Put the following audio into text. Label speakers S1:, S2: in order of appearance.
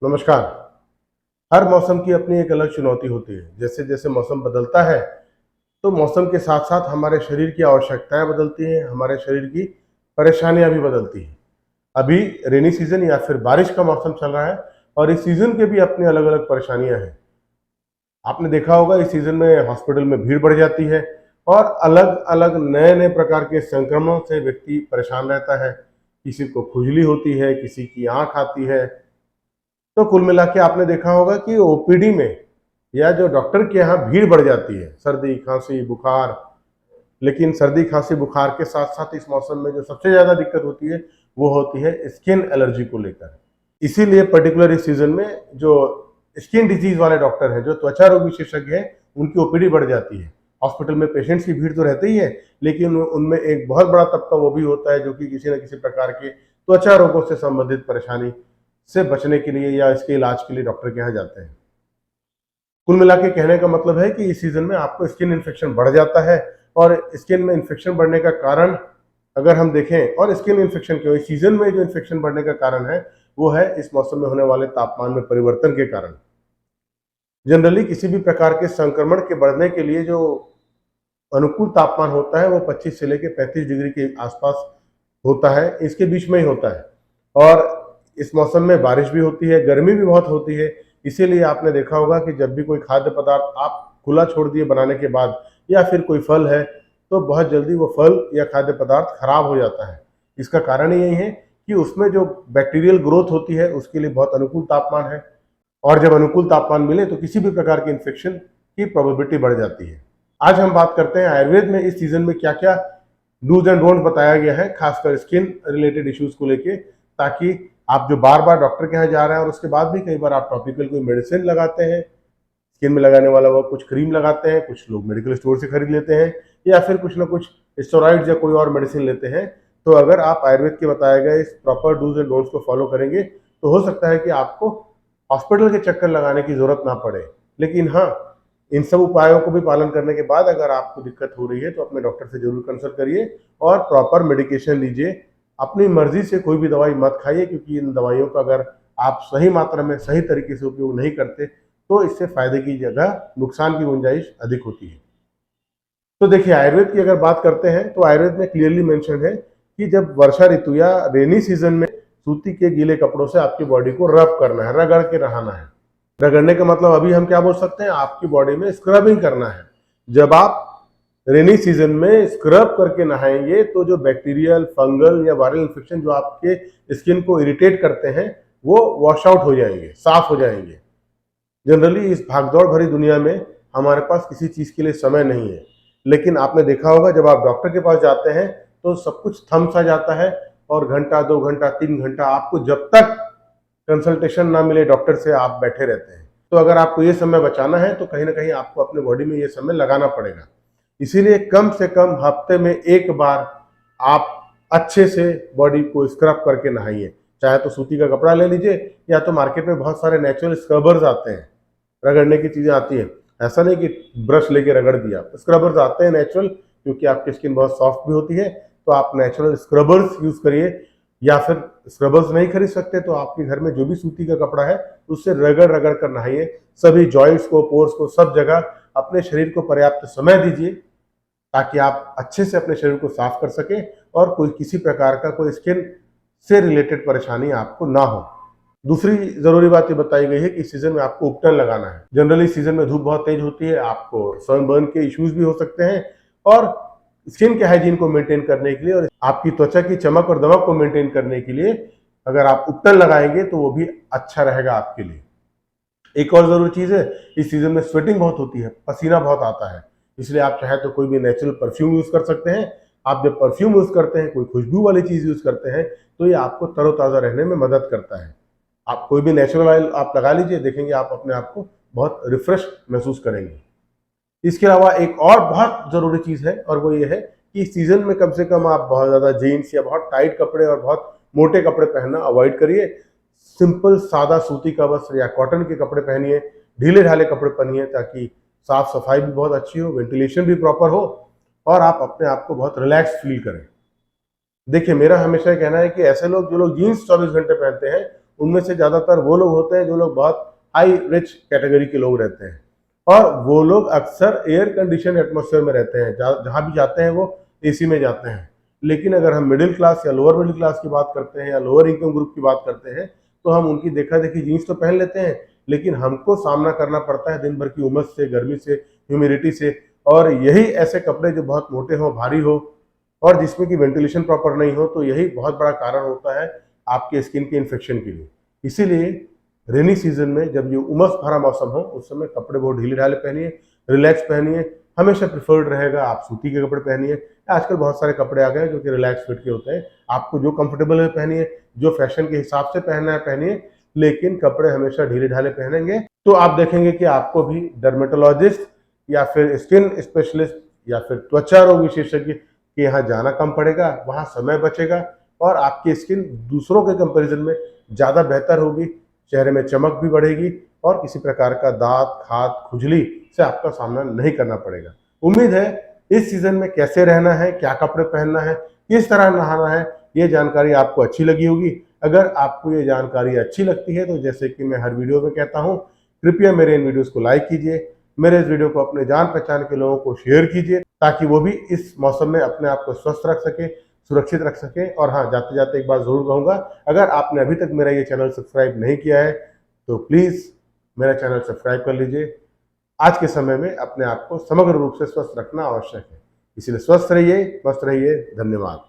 S1: नमस्कार। हर मौसम की अपनी एक अलग चुनौती होती है। जैसे जैसे मौसम बदलता है तो मौसम के साथ साथ हमारे शरीर की आवश्यकताएं बदलती हैं, हमारे शरीर की परेशानियां भी बदलती हैं। अभी रेनी सीजन या फिर बारिश का मौसम चल रहा है और इस सीजन के भी अपनी अलग अलग परेशानियां हैं। आपने देखा होगा इस सीजन में हॉस्पिटल में भीड़ बढ़ जाती है और अलग अलग नए नए प्रकार के संक्रमणों से व्यक्ति परेशान रहता है। किसी को खुजली होती है, किसी की आंख आती है। तो कुल मिला के आपने देखा होगा कि ओपीडी में या जो डॉक्टर के यहाँ भीड़ बढ़ जाती है, सर्दी खांसी बुखार। लेकिन सर्दी खांसी बुखार के साथ साथ इस मौसम में जो सबसे ज्यादा दिक्कत होती है वो होती है स्किन एलर्जी को लेकर। इसीलिए पर्टिकुलर इस सीजन में जो स्किन डिजीज वाले डॉक्टर हैं, जो त्वचा रोग विशेषज्ञ हैं, उनकी ओपीडी बढ़ जाती है। हॉस्पिटल में पेशेंट्स की भीड़ तो रहती ही है, लेकिन उनमें एक बहुत बड़ा तबका वो भी होता है जो कि किसी न किसी प्रकार के त्वचा रोगों से संबंधित परेशानी से बचने के लिए या इसके इलाज के लिए डॉक्टर के यहाँ जाते हैं। कुल मिला के कहने का मतलब है कि इस सीजन में आपको स्किन इन्फेक्शन बढ़ जाता है। और स्किन में इन्फेक्शन बढ़ने का कारण अगर हम देखें, और स्किन इन्फेक्शन क्यों, इस सीजन में जो इन्फेक्शन बढ़ने का कारण है वो है इस मौसम में होने वाले तापमान में परिवर्तन के कारण। जनरली किसी भी प्रकार के संक्रमण के बढ़ने के लिए जो अनुकूल तापमान होता है वो 25 से लेकर 35 डिग्री के आसपास होता है, इसके बीच में ही होता है। और इस मौसम में बारिश भी होती है, गर्मी भी बहुत होती है। इसीलिए आपने देखा होगा कि जब भी कोई खाद्य पदार्थ आप खुला छोड़ दिए बनाने के बाद, या फिर कोई फल है, तो बहुत जल्दी वो फल या खाद्य पदार्थ खराब हो जाता है। इसका कारण यही है कि उसमें जो बैक्टीरियल ग्रोथ होती है उसके लिए बहुत अनुकूल तापमान है। और जब अनुकूल तापमान मिले तो किसी भी प्रकार के इन्फेक्शन की प्रोबेबिलिटी बढ़ जाती है। आज हम बात करते हैं आयुर्वेद में इस सीजन में क्या क्या डूज एंड डोंट बताया गया है, खासकर स्किन रिलेटेड इश्यूज को लेके, ताकि आप जो बार बार डॉक्टर के यहाँ जा रहे हैं और उसके बाद भी कई बार आप टॉपिकल कोई मेडिसिन लगाते हैं, स्किन में लगाने वाला वो कुछ क्रीम लगाते हैं, कुछ लोग मेडिकल स्टोर से खरीद लेते हैं, या फिर कुछ ना कुछ स्टेरॉइड्स या कोई और मेडिसिन लेते हैं। तो अगर आप आयुर्वेद के बताए गए इस प्रॉपर डूज एंड डोंट्स को फॉलो करेंगे तो हो सकता है कि आपको हॉस्पिटल के चक्कर लगाने की जरूरत ना पड़े। लेकिन हाँ, इन सब उपायों को भी पालन करने के बाद अगर आपको दिक्कत हो रही है तो अपने डॉक्टर से जरूर कंसल्ट करिए और प्रॉपर मेडिकेशन लीजिए। अपनी मर्जी से कोई भी दवाई मत खाइए, क्योंकि इन दवाइयों का अगर आप सही मात्रा में सही तरीके से उपयोग नहीं करते तो इससे फायदे की जगह नुकसान की गुंजाइश अधिक होती है। तो देखिए, आयुर्वेद की अगर बात करते हैं तो आयुर्वेद में क्लियरली मेंशन है कि जब वर्षा ऋतु या रेनी सीजन में सूती के गीले कपड़ों से आपकी बॉडी को रब करना है, रगड़ के नहाना है। रगड़ने का मतलब अभी हम क्या बोल सकते हैं, आपकी बॉडी में स्क्रबिंग करना है। जब आप रेनी सीजन में स्क्रब करके नहाएंगे तो जो बैक्टीरियल, फंगल या वायरल इन्फेक्शन जो आपके स्किन को इरिटेट करते हैं वो वॉश आउट हो जाएंगे, साफ हो जाएंगे। जनरली इस भागदौड़ भरी दुनिया में हमारे पास किसी चीज के लिए समय नहीं है, लेकिन आपने देखा होगा जब आप डॉक्टर के पास जाते हैं तो सब कुछ थम सा जाता है और घंटा 2 घंटा 3 घंटा आपको जब तक कंसल्टेशन ना मिले डॉक्टर से आप बैठे रहते हैं। तो अगर आपको ये समय बचाना है तो कहीं ना कहीं आपको अपने बॉडी में ये समय लगाना पड़ेगा। इसीलिए कम से कम हफ्ते में एक बार आप अच्छे से बॉडी को स्क्रब करके नहाइए। चाहे तो सूती का कपड़ा ले लीजिए, या तो मार्केट में बहुत सारे नेचुरल स्क्रबर्स आते हैं, रगड़ने की चीजें आती हैं। ऐसा नहीं कि ब्रश लेके रगड़ दिया, स्क्रबर्स आते हैं नेचुरल, क्योंकि आपकी स्किन बहुत सॉफ्ट भी होती है। तो आप नेचुरल स्क्रबर्स यूज करिए, या फिर स्क्रबर्स नहीं खरीद सकते तो आपके घर में जो भी सूती का कपड़ा है उससे रगड़ रगड़ कर नहाइए। सभी जॉइंट्स को, पोर्स को, सब जगह अपने शरीर को पर्याप्त समय दीजिए ताकि आप अच्छे से अपने शरीर को साफ कर सकें और कोई किसी प्रकार का कोई स्किन से रिलेटेड परेशानी आपको ना हो। दूसरी जरूरी बात ये बताई गई है कि इस सीजन में आपको उपटन लगाना है। जनरली सीजन में धूप बहुत तेज होती है, आपको सनबर्न के इश्यूज भी हो सकते हैं। और स्किन के हाइजीन को मेंटेन करने के लिए और आपकी त्वचा की चमक और दमक को मेंटेन करने के लिए अगर आप उपटन लगाएंगे तो वो भी अच्छा रहेगा आपके लिए। एक और जरूरी चीज है, इस सीजन में स्वेटिंग बहुत होती है, पसीना बहुत आता है। इसलिए आप चाहे तो कोई भी नेचुरल परफ्यूम यूज कर सकते हैं। आप जब परफ्यूम यूज करते हैं, कोई खुशबू वाली चीज यूज करते हैं, तो ये आपको तरोताजा रहने में मदद करता है। आप कोई भी नेचुरल ऑयल आप लगा लीजिए, देखेंगे आप अपने आप को बहुत रिफ्रेश महसूस करेंगे। इसके अलावा एक और बहुत जरूरी चीज है, और वो ये है कि इस सीजन में कम से कम आप बहुत ज्यादा जीन्स या बहुत टाइट कपड़े और बहुत मोटे कपड़े पहनना अवॉइड करिए। सिंपल सादा सूती का वस्त्र या कॉटन के कपड़े पहनिए, ढीले ढाले कपड़े पहनिए, ताकि साफ सफाई भी बहुत अच्छी हो, वेंटिलेशन भी प्रॉपर हो और आप अपने आप को बहुत रिलैक्स फील करें। देखिए, मेरा हमेशा कहना है कि ऐसे लोग जो लोग जीन्स 24 घंटे पहनते हैं उनमें से ज़्यादातर वो लोग होते हैं जो लोग बहुत हाई रिच कैटेगरी के लोग रहते हैं, और वो लोग अक्सर एयर कंडीशन एटमॉस्फेयर में रहते हैं, जहाँ भी जाते हैं वो एसी में जाते हैं। लेकिन अगर हम मिडिल क्लास या लोअर मिडिल क्लास की बात करते हैं या लोअर इनकम ग्रुप की बात करते हैं, तो हम उनकी देखा देखी जीन्स तो पहन लेते हैं, लेकिन हमको सामना करना पड़ता है दिन भर की उमस से, गर्मी से, ह्यूमिडिटी से, और यही ऐसे कपड़े जो बहुत मोटे हो, भारी हो और जिसमें कि वेंटिलेशन प्रॉपर नहीं हो, तो यही बहुत बड़ा कारण होता है आपके स्किन के इन्फेक्शन के लिए। इसीलिए रेनी सीजन में जब ये उमस भरा मौसम हो, उस समय कपड़े बहुत ढीले ढाले पहनिए, रिलैक्स पहनिए। हमेशा प्रिफर्ड रहेगा आप सूती के कपड़े पहनिए। आजकल बहुत सारे कपड़े आ गए हैं जो कि रिलैक्स फिट के होते हैं, आपको जो कंफर्टेबल है पहनिए, जो फैशन के हिसाब से पहनना है पहनिए, लेकिन कपड़े हमेशा ढीले ढाले पहनेंगे तो आप देखेंगे कि आपको भी डर्मेटोलॉजिस्ट या फिर स्किन स्पेशलिस्ट या फिर त्वचा रोग विशेषज्ञ के यहाँ जाना कम पड़ेगा, वहाँ समय बचेगा और आपकी स्किन दूसरों के कंपैरिजन में ज़्यादा बेहतर होगी, चेहरे में चमक भी बढ़ेगी और किसी प्रकार का दांत, खाज, खुजली से आपका सामना नहीं करना पड़ेगा। उम्मीद है इस सीजन में कैसे रहना है, क्या कपड़े पहनना है, किस तरह नहाना है, ये जानकारी आपको अच्छी लगी होगी। अगर आपको ये जानकारी अच्छी लगती है तो जैसे कि मैं हर वीडियो में कहता हूँ, कृपया मेरे इन वीडियोस को लाइक कीजिए, मेरे इस वीडियो को अपने जान पहचान के लोगों को शेयर कीजिए ताकि वो भी इस मौसम में अपने आप को स्वस्थ रख सके, सुरक्षित रख सके। और हाँ, जाते जाते एक बात ज़रूर कहूँगा, अगर आपने अभी तक मेरा ये चैनल सब्सक्राइब नहीं किया है तो प्लीज़ मेरा चैनल सब्सक्राइब कर लीजिए। आज के समय में अपने आप को समग्र रूप से स्वस्थ रखना आवश्यक है, इसलिए स्वस्थ रहिए, मस्त रहिए। धन्यवाद।